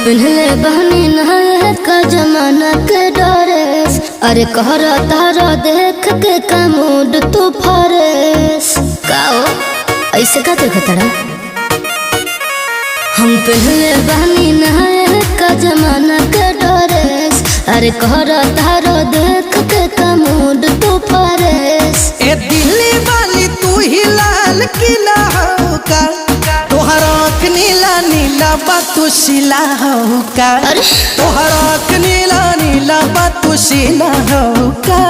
पिन्हले बहनी नहाए का जमाना के डरेस। अरे कहरा तारा देख के का मूड तू फरेस। काओ ऐसे का देखतड़ा? हम पिन्हले बहनी नहाए का जमाना के डरेस। अरे कहरा तारा देख के का मूड तू फरेस। ए दिल्ली वाली तू ही लाल किला हो का, तोहर आँख नीला नीला बातू शिला हो का। तोहर आँख नीला नीला बातू शिला हो का।